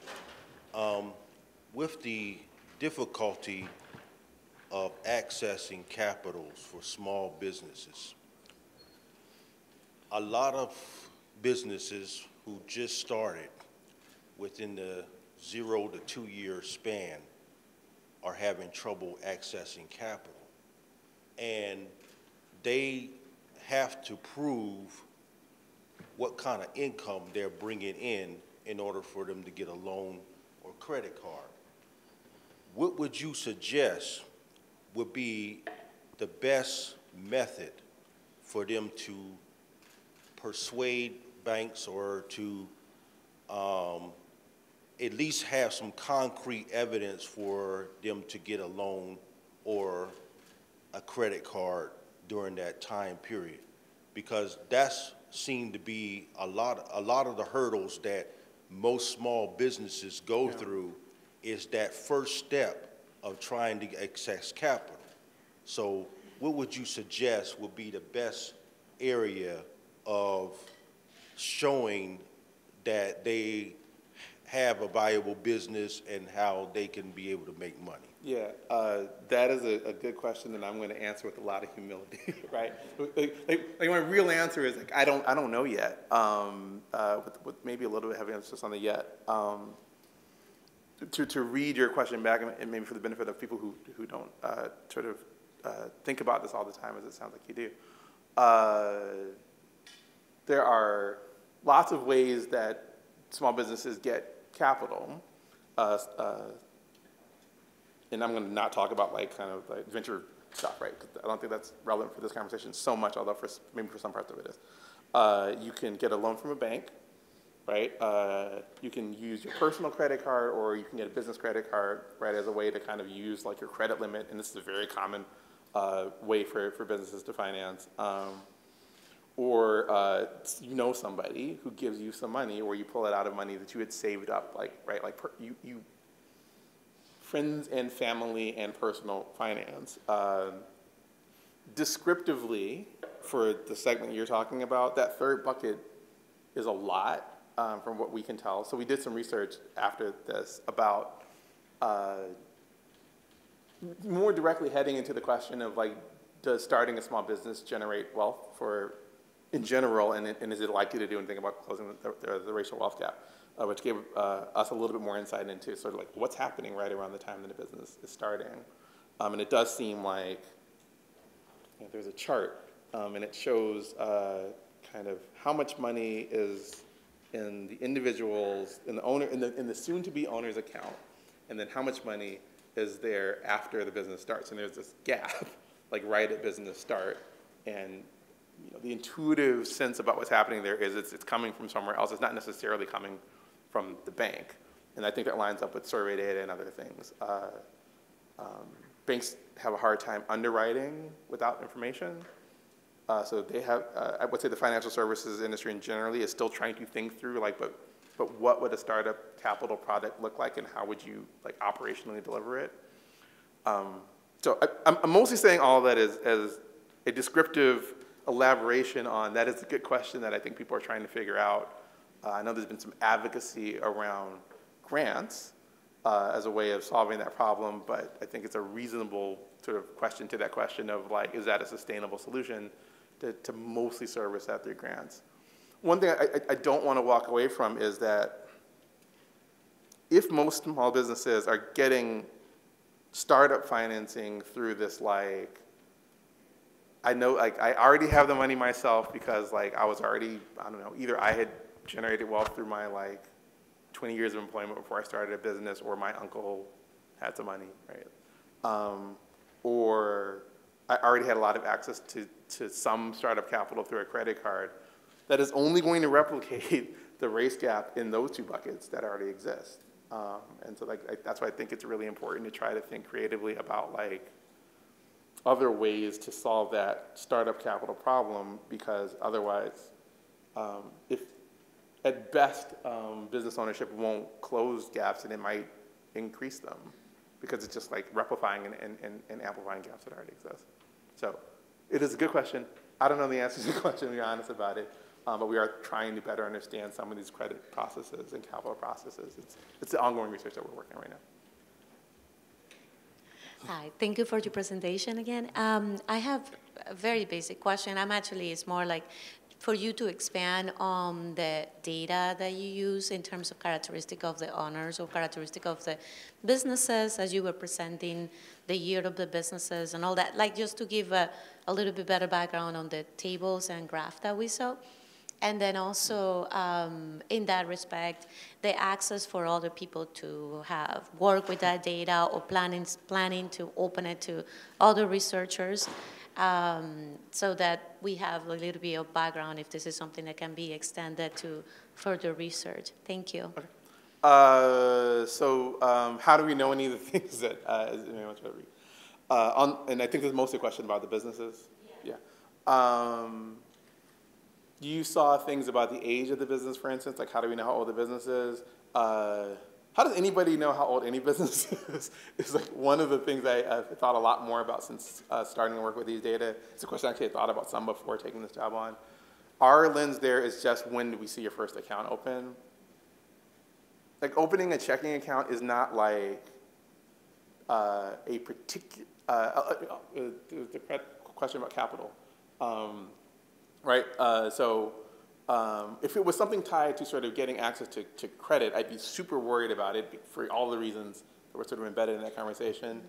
With the difficulty of accessing capitals for small businesses, a lot of businesses who just started within the 0 to 2 year span are having trouble accessing capital. And they have to prove what kind of income they're bringing in order for them to get a loan or credit card. What would you suggest would be the best method for them to persuade banks or to at least have some concrete evidence for them to get a loan or a credit card during that time period? Because that's seemed to be a lot of the hurdles that most small businesses go through, is that first step of trying to access capital. So what would you suggest would be the best area of showing that they have a viable business and how they can be able to make money? Yeah, that is a good question, and I'm going to answer with a lot of humility, right? Like my real answer is like I don't know yet. With maybe a little bit of emphasis on the yet. To read your question back, and maybe for the benefit of people who don't sort of think about this all the time, as it sounds like you do. There are lots of ways that small businesses get capital. And I'm going to not talk about like kind of like venture stuff, right? 'Cause I don't think that's relevant for this conversation so much, although maybe for some parts of it is. You can get a loan from a bank, right? You can use your personal credit card, or you can get a business credit card, right, as a way to kind of use like your credit limit. And this is a very common way for businesses to finance. Or you know somebody who gives you some money, or you pull it out of money that you had saved up, like, right? Like you friends and family and personal finance. Descriptively, for the segment you're talking about, that third bucket is a lot from what we can tell. So we did some research after this about more directly heading into the question of like, does starting a small business generate wealth in general, and is it likely to do anything about closing the racial wealth gap? Which gave us a little bit more insight into sort of like what's happening right around the time that a business is starting. And it does seem like there's a chart, and it shows kind of how much money is in the individual's, in the soon-to-be owner's account, and then how much money is there after the business starts. And there's this gap, like right at business start, and the intuitive sense about what's happening there is it's coming from somewhere else. It's not necessarily coming from the bank. And I think that lines up with survey data and other things. Banks have a hard time underwriting without information. So they have, I would say the financial services industry in generally is still trying to think through like, but what would a startup capital product look like, and how would you like operationally deliver it? So I'm mostly saying all of that as a descriptive elaboration on that is a good question that I think people are trying to figure out. I know there's been some advocacy around grants as a way of solving that problem, but I think it's a reasonable sort of question to that question of like, is that a sustainable solution to mostly service that through grants? One thing I don't want to walk away from is that if most small businesses are getting startup financing through this like, I know like I already have the money myself because like I was already, I don't know, either I had generated wealth through my like 20 years of employment before I started a business, or my uncle had some money, right? Or I already had a lot of access to some startup capital through a credit card that is only going to replicate the race gap in those two buckets that already exist. And so like that's why I think it's really important to try to think creatively about like other ways to solve that startup capital problem, because otherwise, if at best, business ownership won't close gaps, and it might increase them because it's just like amplifying and amplifying gaps that already exist. So it is a good question. I don't know the answer to the question, to be honest about it, but we are trying to better understand some of these credit processes and capital processes. It's the ongoing research that we're working on right now. Hi, thank you for your presentation again. I have a very basic question. It's more like for you to expand on the data that you use in terms of characteristic of the owners or characteristic of the businesses as you were presenting the year of the businesses and all that, like just to give a little bit better background on the tables and graph that we saw. And then also, in that respect, the access for other people to have work with that data or planning to open it to other researchers so that we have a little bit of background if this is something that can be extended to further research. Thank you. Okay. How do we know any of the things that and I think there's mostly a question about the businesses. Yeah. You saw things about the age of the business, for instance, like how do we know how old the business is? How does anybody know how old any business is? It's like one of the things I've thought a lot more about since starting to work with these data. It's a question I actually thought about some before taking this job on. Our lens there is just when do we see your first account open? Like opening a checking account is not like a particular, the question about capital. Right, if it was something tied to sort of getting access to credit, I'd be super worried about it for all the reasons that were sort of embedded in that conversation.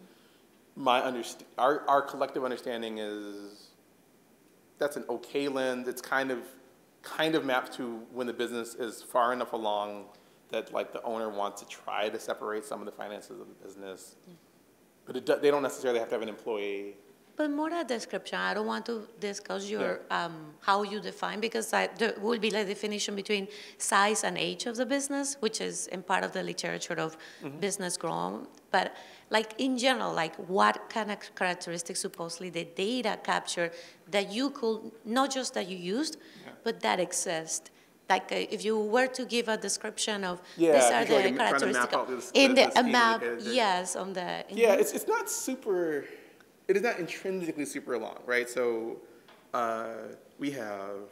Our collective understanding is that's an okay lens. It's kind of mapped to when the business is far enough along that like the owner wants to try to separate some of the finances of the business, but they don't necessarily have to have an employee. But more a description. I don't want to discuss your how you define, because there will be a definition between size and age of the business, which is in part of the literature of business growth. But like in general, like what kind of characteristics supposedly the data capture that you could, not just that you used, but that exist. Like if you were to give a description of these are the like characteristics in the map, yes, on the. Yeah, it's not super. It is not intrinsically super long, right? So we have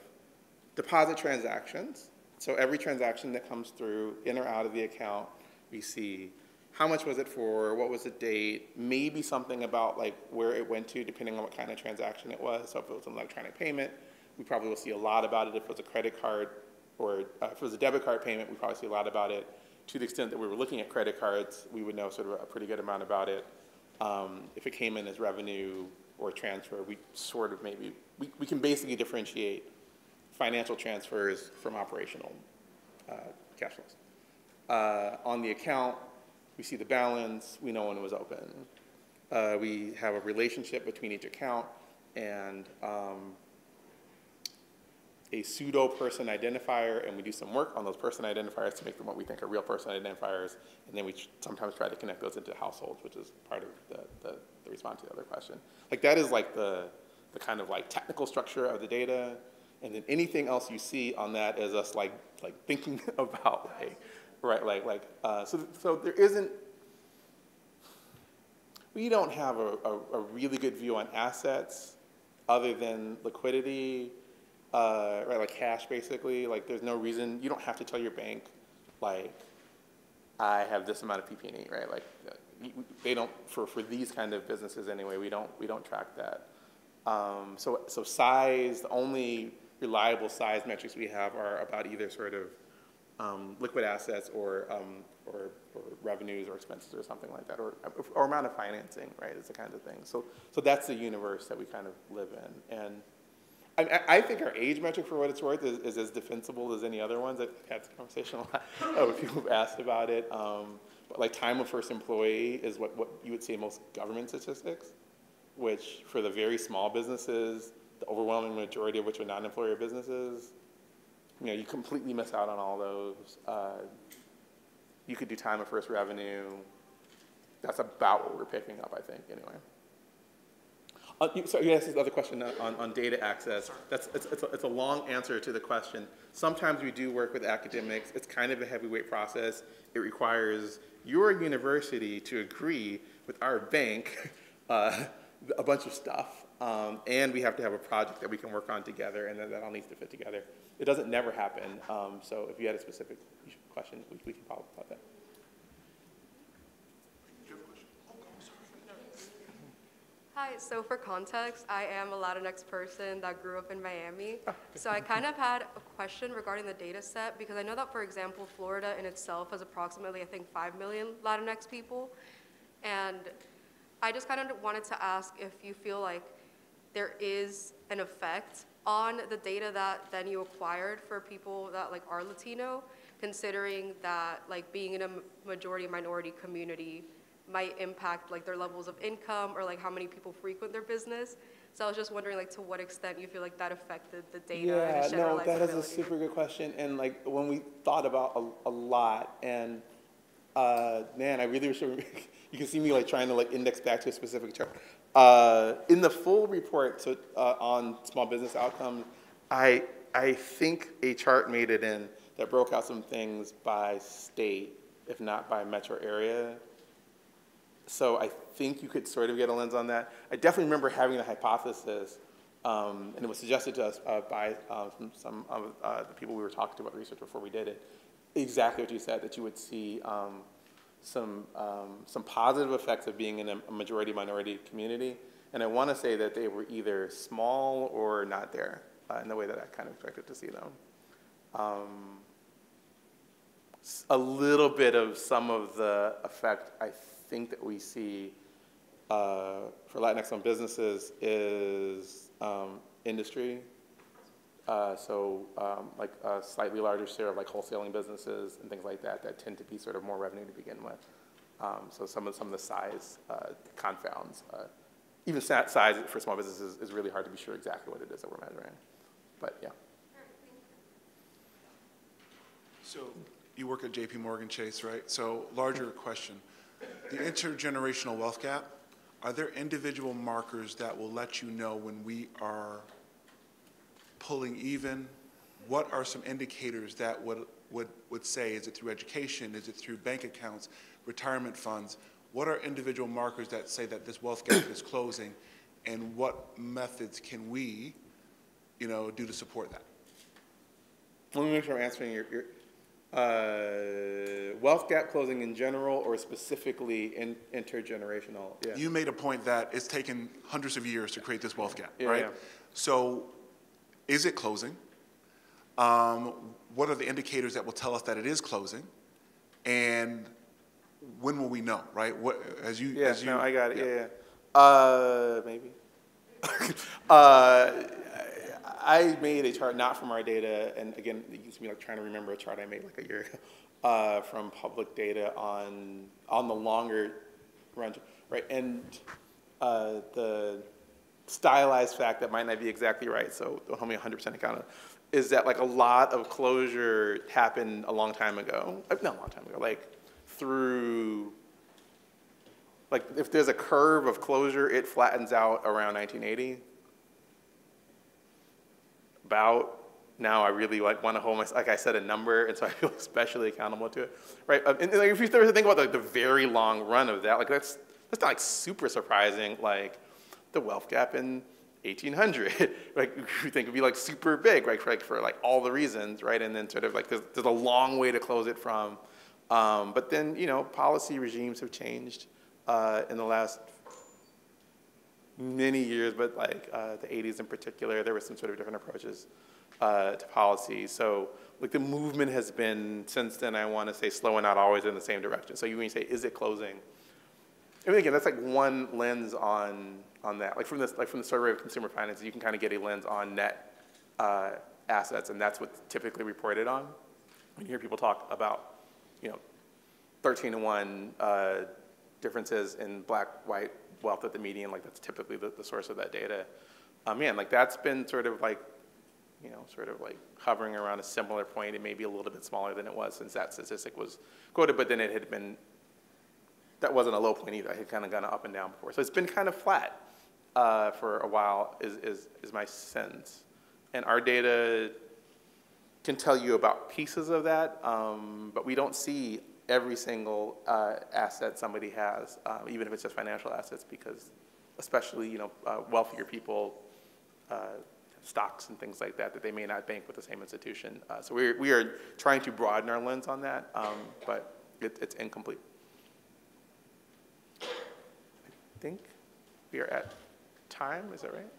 deposit transactions. So every transaction that comes through in or out of the account, we see how much was it for, what was the date, maybe something about like where it went to depending on what kind of transaction it was. So if it was an electronic payment, we probably will see a lot about it. If it was a credit card or if it was a debit card payment, we probably see a lot about it. To the extent that we were looking at credit cards, we would know sort of a pretty good amount about it. If it came in as revenue or transfer, we sort of maybe, we can basically differentiate financial transfers from operational cash flows. On the account, we see the balance, we know when it was open. We have a relationship between each account and a pseudo person identifier, and we do some work on those person identifiers to make them what we think are real person identifiers, and then we sometimes try to connect those into households, which is part of the response to the other question. Like that is like the kind of like technical structure of the data, and then anything else you see on that is us like thinking about so there isn't. We don't have a really good view on assets other than liquidity. Like cash, basically. Like, there's no reason. You don't have to tell your bank, like, I have this amount of PP&E, right? Like, they don't. For these kind of businesses, anyway, we don't track that. So size. The only reliable size metrics we have are about either sort of liquid assets or revenues or expenses or something like that, or amount of financing, right? Is the kind of thing. So that's the universe that we kind of live in, and. I think our age metric, for what it's worth, is as defensible as any other ones. I've had this conversation a lot with people who've asked about it. But like time of first employee is what you would say most government statistics, which for the very small businesses, the overwhelming majority of which are non-employer businesses, you completely miss out on all those. You could do time of first revenue. That's about what we're picking up, I think, anyway. Sorry, you asked this other question on data access. It's a long answer to the question. Sometimes we do work with academics. It's kind of a heavyweight process. It requires your university to agree with our bank a bunch of stuff. And we have to have a project that we can work on together, and then that all needs to fit together. It doesn't never happen. So if you had a specific question, we can follow up about that. Hi, so for context, I am a Latinx person that grew up in Miami. So I kind of had a question regarding the data set, because I know that, for example, Florida in itself has approximately, I think, 5 million Latinx people. And I just kind of wanted to ask if you feel like there is an effect on the data that then you acquired for people that like are Latino, considering that like being in a majority minority community might impact like their levels of income or like how many people frequent their business. So I was just wondering like to what extent you feel like that affected the data and its generalizability. Yeah, no, that is a super good question. And like when we thought about a lot, and man, I really wish you can see me like trying to like index back to a specific chart. In the full report on small business outcomes, I think a chart made it in that broke out some things by state, if not by metro area. So I think you could sort of get a lens on that. I definitely remember having the hypothesis, and it was suggested to us by some of the people we were talking to about research before we did it, exactly what you said, that you would see some positive effects of being in a majority-minority community. And I want to say that they were either small or not there in the way that I kind of expected to see them. A little bit of some of the effect I think that we see for Latinx-owned businesses is industry. Like a slightly larger share of like wholesaling businesses and things like that that tend to be sort of more revenue to begin with. So some of the size confounds. Even size for small businesses is really hard to be sure exactly what it is that we're measuring. But yeah. So you work at JP Morgan Chase, right? So larger question. The intergenerational wealth gap, are there individual markers that will let you know when we are pulling even? What are some indicators that would say, is it through education, is it through bank accounts, retirement funds? What are individual markers that say that this wealth gap is closing, and what methods can we, do to support that? Let me make sure I'm answering your wealth gap closing in general, or specifically intergenerational? Yeah. You made a point that it's taken hundreds of years to create this wealth gap, Yeah, right? yeah. So is it closing? What are the indicators that will tell us that it is closing? And when will we know, right? No, I got it, yeah. Maybe. I made a chart not from our data, and again, it used to be like trying to remember a chart I made like a year ago from public data on the longer run, right? And the stylized fact that might not be exactly right, so don't hold me 100% account of, is that like a lot of closure happened a long time ago. Not a long time ago, like through, like if there's a curve of closure, it flattens out around 1980. About now, I really like want to hold myself, like I said, a number, and so I feel especially accountable to it, right? And like, if you think about like the very long run of that, like that's not like super surprising. Like the wealth gap in 1800, like you think would be like super big, right? For like all the reasons, right? And then sort of like there's a long way to close it from, but then policy regimes have changed in the last many years, but like the 80s in particular, there were some sort of different approaches to policy. So like the movement has been since then, I want to say, slow and not always in the same direction. So when you say, is it closing? I mean, again, that's like one lens on that. Like from the survey of consumer finance, you can kind of get a lens on net assets, and that's what's typically reported on. When you hear people talk about 13-to-1 differences in black-white wealth at the median, like that's typically the source of that data. Like that's been sort of like hovering around a similar point. It may be a little bit smaller than it was since that statistic was quoted, but then it had been, that wasn't a low point either. It had kind of gone up and down before. So it's been kind of flat. for a while is my sense. And our data can tell you about pieces of that, but we don't see every single asset somebody has, even if it's just financial assets, because especially, wealthier people, stocks and things like that they may not bank with the same institution. So we are trying to broaden our lens on that, but it's incomplete. I think we are at time, is that right?